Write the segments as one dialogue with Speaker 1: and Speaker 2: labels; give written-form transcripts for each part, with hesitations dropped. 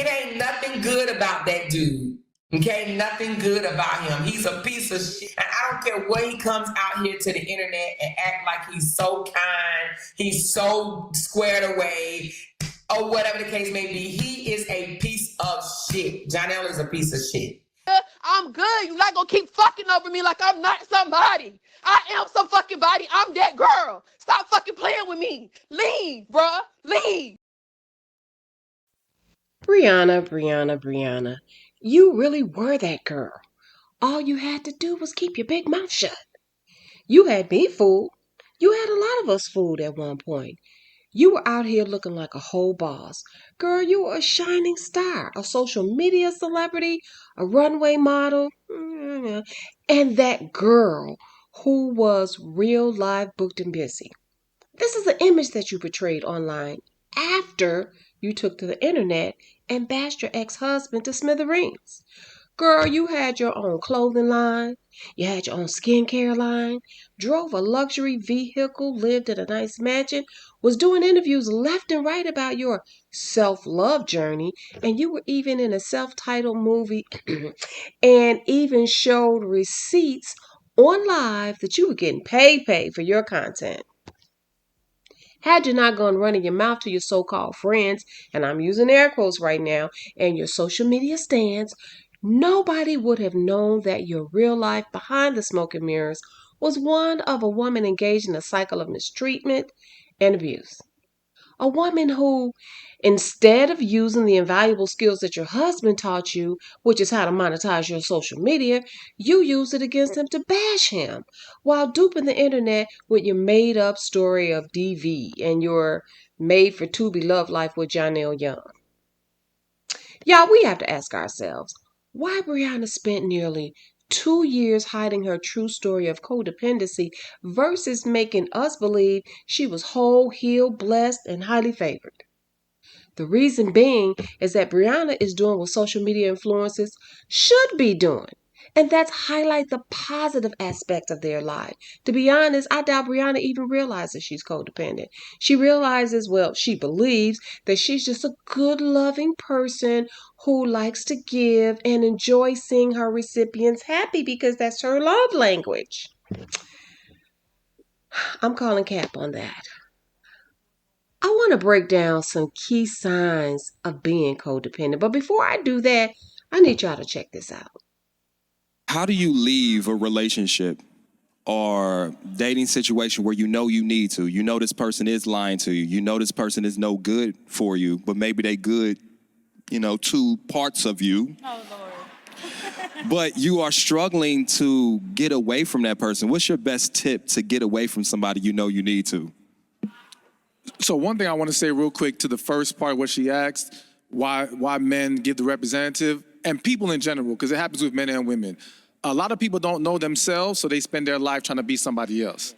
Speaker 1: it ain't nothing good about that dude. Okay, nothing good about him. He's a piece of shit. And I don't care what he comes out here to the internet and act like he's so kind, he's so squared away, or whatever the case may be. He is a piece of shit. Janelle is a piece of shit.
Speaker 2: I'm good. You're not gonna keep fucking over me like I'm not somebody. I am some fucking body. I'm that girl. Stop fucking playing with me. Leave, bruh. Leave.
Speaker 3: Briana, you really were that girl. All you had to do was keep your big mouth shut. You had me fooled. You had a lot of us fooled at one point. You were out here looking like a whole boss. Girl, you were a shining star, a social media celebrity, a runway model, and that girl who was real life booked and busy. This is the image that you portrayed online after you took to the internet and bashed your ex-husband to smithereens. Girl, you had your own clothing line, you had your own skincare line, drove a luxury vehicle, lived in a nice mansion, was doing interviews left and right about your self-love journey, and you were even in a self-titled movie and even showed receipts on live that you were getting paid for your content. Had you not gone running your mouth to your so-called friends, and I'm using air quotes right now, and your social media stands, nobody would have known that your real life behind the smoke and mirrors was one of a woman engaged in a cycle of mistreatment and abuse. A woman who, instead of using the invaluable skills that your husband taught you, which is how to monetize your social media, you used it against him to bash him while duping the internet with your made up story of DV and your made for Tubi love life with Janelle Young. Y'all, we have to ask ourselves why Briana spent nearly 2 years hiding her true story of codependency versus making us believe she was whole, healed, blessed, and highly favored. The reason being is that Briana is doing what social media influencers should be doing, and that's highlight the positive aspects of their life. To be honest, I doubt Briana even realizes she's codependent. She realizes, well, she believes that she's just a good, loving person who likes to give and enjoys seeing her recipients happy because that's her love language. I'm calling cap on that. I want to break down some key signs of being codependent, but before I do that, I need y'all to check this out.
Speaker 4: How do you leave a relationship or dating situation where you need to? You know this person is lying to you. You know this person is no good for you, but maybe they good, to parts of you. Oh, Lord. But you are struggling to get away from that person. What's your best tip to get away from somebody you know you need to?
Speaker 5: So one thing I want to say real quick to the first part, what she asked, why men give the representative, and people in general, because it happens with men and women. A lot of people don't know themselves, so they spend their life trying to be somebody else.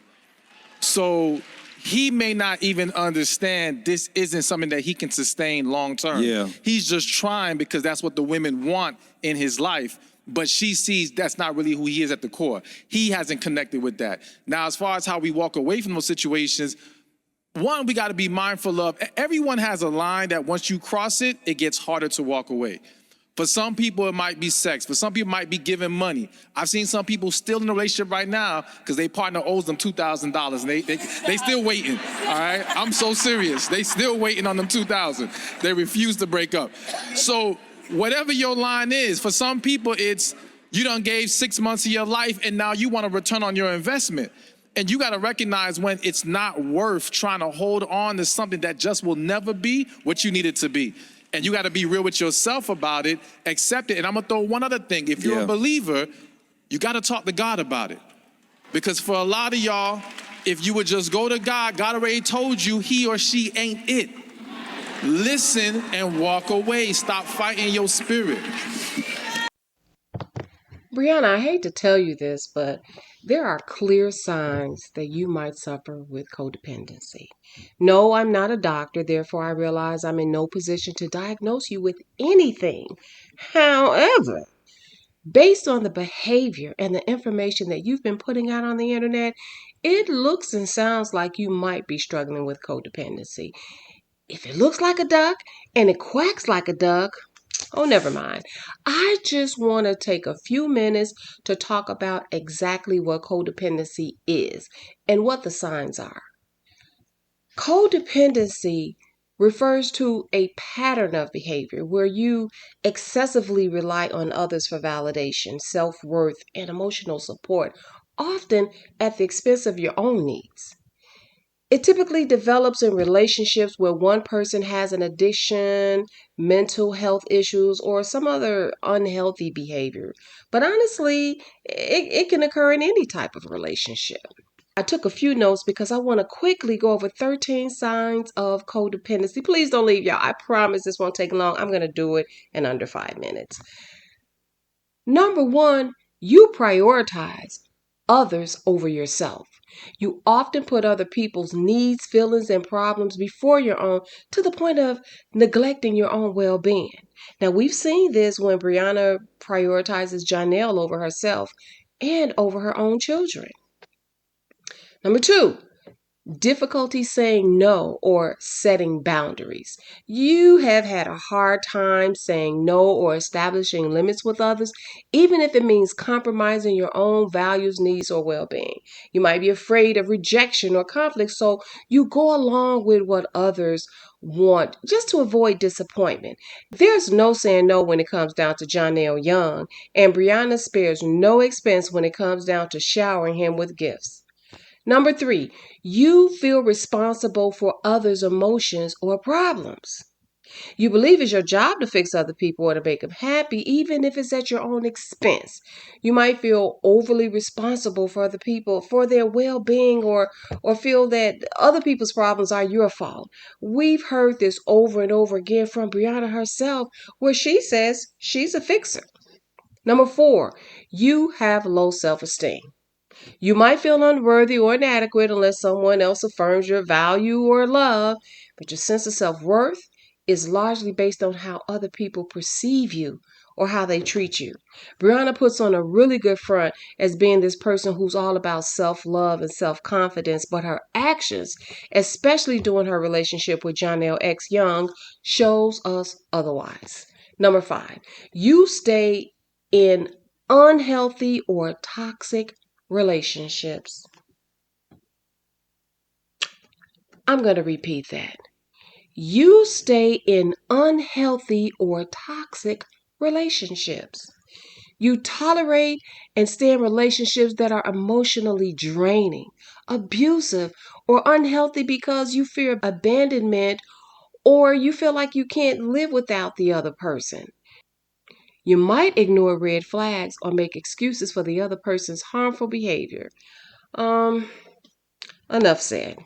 Speaker 5: So he may not even understand this isn't something that he can sustain long term.
Speaker 4: Yeah.
Speaker 5: He's just trying because that's what the women want in his life. But she sees that's not really who he is at the core. He hasn't connected with that. Now, as far as how we walk away from those situations, one, we got to be mindful of, everyone has a line that once you cross it, it gets harder to walk away. For some people, it might be sex. For some people, it might be giving money. I've seen some people still in a relationship right now because their partner owes them $2,000 and they still waiting, all right? I'm so serious. They still waiting on them $2,000. They refuse to break up. So whatever your line is, for some people, it's you done gave 6 months of your life and now you want a return on your investment. And you got to recognize when it's not worth trying to hold on to something that just will never be what you need it to be. And you got to be real with yourself about it, accept it. And I'm going to throw one other thing. If you're a believer, you got to talk to God about it. Because for a lot of y'all, if you would just go to God, God already told you he or she ain't it. Listen and walk away. Stop fighting your spirit.
Speaker 3: Briana, I hate to tell you this, but there are clear signs that you might suffer with codependency. No, I'm not a doctor, therefore I realize I'm in no position to diagnose you with anything. However, based on the behavior and the information that you've been putting out on the internet, it looks and sounds like you might be struggling with codependency. If it looks like a duck and it quacks like a duck, Oh, never mind. I just want to take a few minutes to talk about exactly what codependency is and what the signs are. Codependency refers to a pattern of behavior where you excessively rely on others for validation, self worth, and emotional support, often at the expense of your own needs. It typically develops in relationships where one person has an addiction, mental health issues, or some other unhealthy behavior. But honestly, it can occur in any type of relationship. I took a few notes because I want to quickly go over 13 signs of codependency. Please don't leave, y'all. I promise this won't take long. I'm going to do it in under 5 minutes. Number one, you prioritize others over yourself. You often put other people's needs, feelings, and problems before your own to the point of neglecting your own well being. Now, we've seen this when Briana prioritizes Janelle over herself and over her own children. Number two, difficulty saying no or setting boundaries. You have had a hard time saying no or establishing limits with others, even if it means compromising your own values, needs, or well being. You might be afraid of rejection or conflict, so you go along with what others want just to avoid disappointment. There's no saying no when it comes down to Jonelle Young, and Brianna spares no expense when it comes down to showering him with gifts. Number three, you feel responsible for others' emotions or problems. You believe it's your job to fix other people or to make them happy, even if it's at your own expense. You might feel overly responsible for other people, for their well-being, or feel that other people's problems are your fault. We've heard this over and over again from Brianna herself, where she says she's a fixer. Number four, you have low self-esteem. You might feel unworthy or inadequate unless someone else affirms your value or love, but your sense of self worth is largely based on how other people perceive you or how they treat you. Brianna puts on a really good front as being this person who's all about self love and self confidence, but her actions, especially during her relationship with Jonelle X Young, shows us otherwise. Number five, you stay in unhealthy or toxic relationships. I'm going to repeat that. You stay in unhealthy or toxic relationships. You tolerate and stay in relationships that are emotionally draining, abusive, or unhealthy because you fear abandonment or you feel like you can't live without the other person. You might ignore red flags or make excuses for the other person's harmful behavior. Enough said.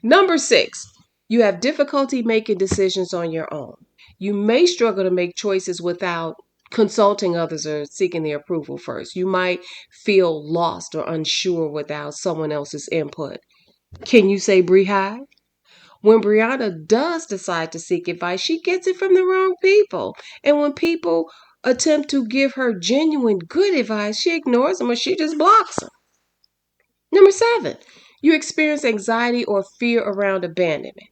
Speaker 3: Number six, you have difficulty making decisions on your own. You may struggle to make choices without consulting others or seeking their approval first. You might feel lost or unsure without someone else's input. Can you say Bree? When Brianna does decide to seek advice, she gets it from the wrong people. And when people attempt to give her genuine good advice, she ignores them or she just blocks them. Number seven, you experience anxiety or fear around abandonment.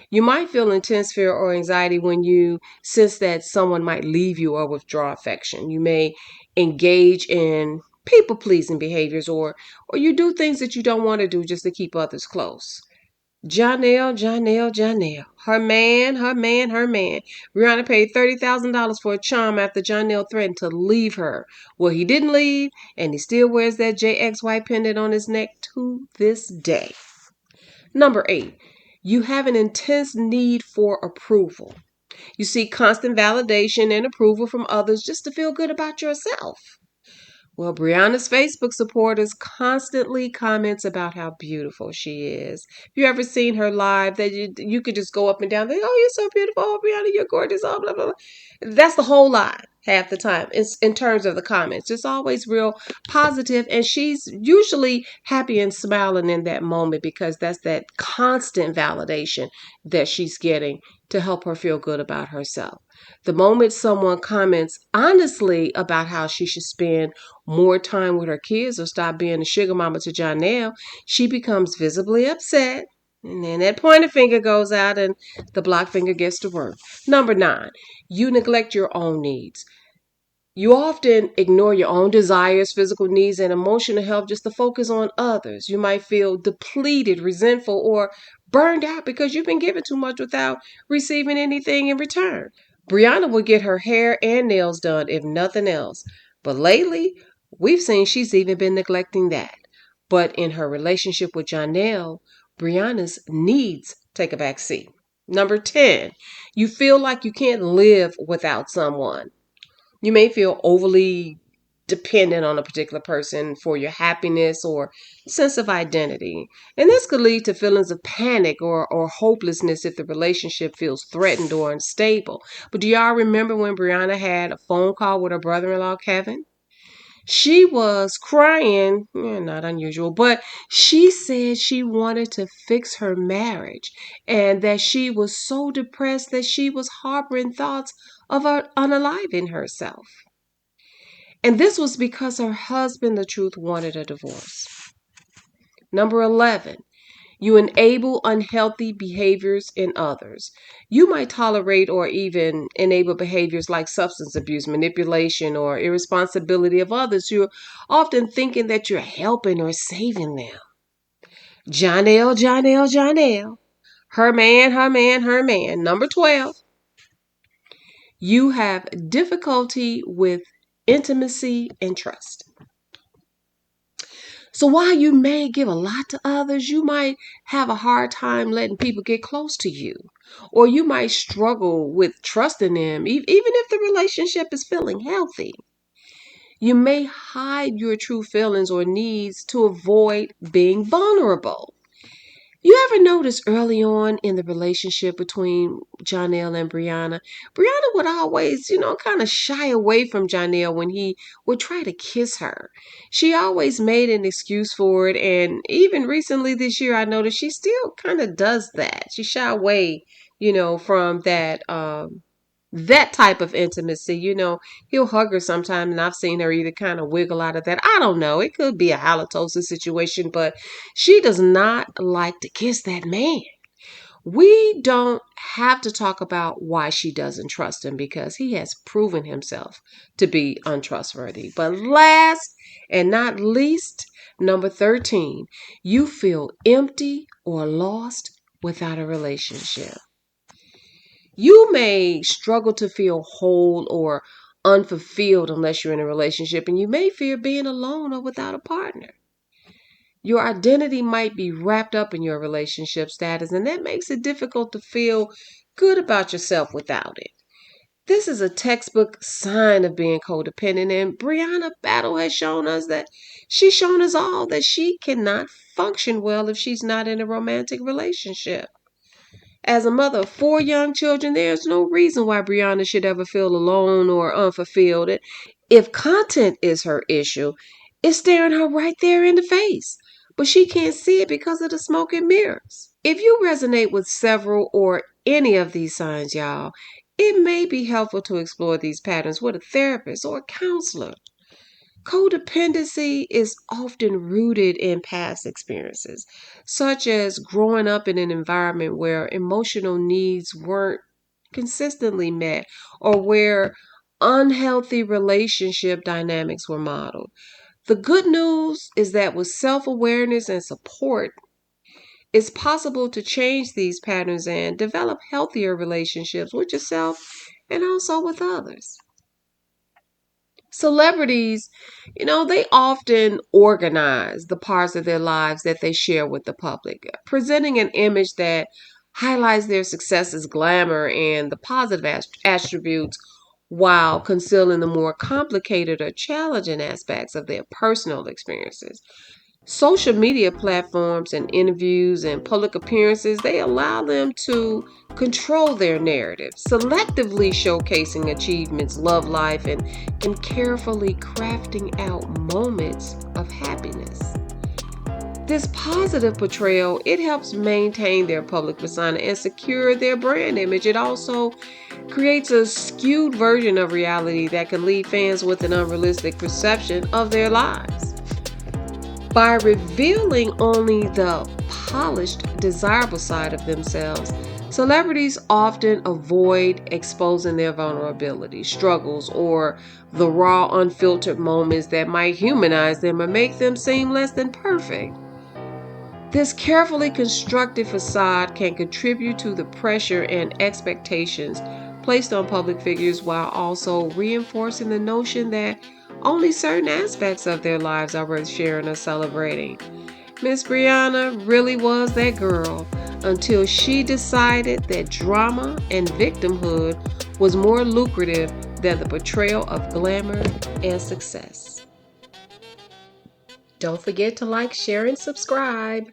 Speaker 3: You might feel intense fear or anxiety when you sense that someone might leave you or withdraw affection. You may engage in people pleasing behaviors or you do things that you don't want to do just to keep others close. Janelle. Her man. Rihanna paid $30,000 for a charm after Janelle threatened to leave her. Well, he didn't leave, and he still wears that JXY pendant on his neck to this day. Number eight, you have an intense need for approval. You seek constant validation and approval from others just to feel good about yourself. Well, Brianna's Facebook supporters constantly comments about how beautiful she is. If you ever seen her live, that you could just go up and down, think, oh, you're so beautiful, oh, Brianna, you're gorgeous, oh, blah, blah, blah. That's the whole lie half the time. It's in terms of the comments. It's always real positive, and she's usually happy and smiling in that moment because that's that constant validation that she's getting to help her feel good about herself. The moment someone comments honestly about how she should spend more time with her kids or stop being a sugar mama to Janelle, she becomes visibly upset. And then that pointer finger goes out and the block finger gets to work. Number 9, you neglect your own needs. You often ignore your own desires, physical needs, and emotional health just to focus on others. You might feel depleted, resentful, or burned out because you've been given too much without receiving anything in return. Briana would get her hair and nails done if nothing else. But lately, we've seen she's even been neglecting that. But in her relationship with Janelle, Briana's needs take a back seat. Number 10, you feel like you can't live without someone. You may feel overly dependent on a particular person for your happiness or sense of identity. And this could lead to feelings of panic or hopelessness if the relationship feels threatened or unstable. But do y'all remember when Briana had a phone call with her brother-in-law, Kevin? She was crying, not unusual, but she said she wanted to fix her marriage and that she was so depressed that she was harboring thoughts of unaliving herself. And this was because her husband, Latruth, wanted a divorce. Number 11, you enable unhealthy behaviors in others. You might tolerate or even enable behaviors like substance abuse, manipulation, or irresponsibility of others. You're often thinking that you're helping or saving them. Janelle. Her man. Number 12, you have difficulty with intimacy and trust. So while you may give a lot to others, you might have a hard time letting people get close to you. Or you might struggle with trusting them, even if the relationship is feeling healthy. You may hide your true feelings or needs to avoid being vulnerable. You ever notice early on in the relationship between Janelle and Briana would always, kind of shy away from Janelle when he would try to kiss her. She always made an excuse for it, and even recently this year, I noticed she still kind of does that. She shy away, from that type of intimacy. He'll hug her sometime, and I've seen her either kind of wiggle out of that. I don't know. It could be a halitosis situation, but she does not like to kiss that man. We don't have to talk about why she doesn't trust him because he has proven himself to be untrustworthy. But last and not least, number 13, you feel empty or lost without a relationship. You may struggle to feel whole or unfulfilled unless you're in a relationship, and you may fear being alone or without a partner. Your identity might be wrapped up in your relationship status, and that makes it difficult to feel good about yourself without it. This is a textbook sign of being codependent, and Briana Battle has shown us all that she cannot function well if she's not in a romantic relationship. As a mother of 4 young children, there's no reason why Briana should ever feel alone or unfulfilled. If content is her issue, it's staring her right there in the face. But she can't see it because of the smoke and mirrors. If you resonate with several or any of these signs, y'all, it may be helpful to explore these patterns with a therapist or a counselor. Codependency is often rooted in past experiences, such as growing up in an environment where emotional needs weren't consistently met or where unhealthy relationship dynamics were modeled. The good news is that with self-awareness and support, it's possible to change these patterns and develop healthier relationships with yourself and also with others. Celebrities, they often organize the parts of their lives that they share with the public, presenting an image that highlights their successes, glamour, and the positive attributes while concealing the more complicated or challenging aspects of their personal experiences. Social media platforms and interviews and public appearances, they allow them to control their narrative, selectively showcasing achievements, love life, and carefully crafting out moments of happiness. This positive portrayal, it helps maintain their public persona and secure their brand image. It also creates a skewed version of reality that can leave fans with an unrealistic perception of their lives. By revealing only the polished, desirable side of themselves, celebrities often avoid exposing their vulnerabilities, struggles, or the raw, unfiltered moments that might humanize them or make them seem less than perfect. This carefully constructed facade can contribute to the pressure and expectations placed on public figures while also reinforcing the notion that only certain aspects of their lives are worth sharing or celebrating. Miss Briana really was that girl until she decided that drama and victimhood was more lucrative than the portrayal of glamour and success. Don't forget to like, share, and subscribe.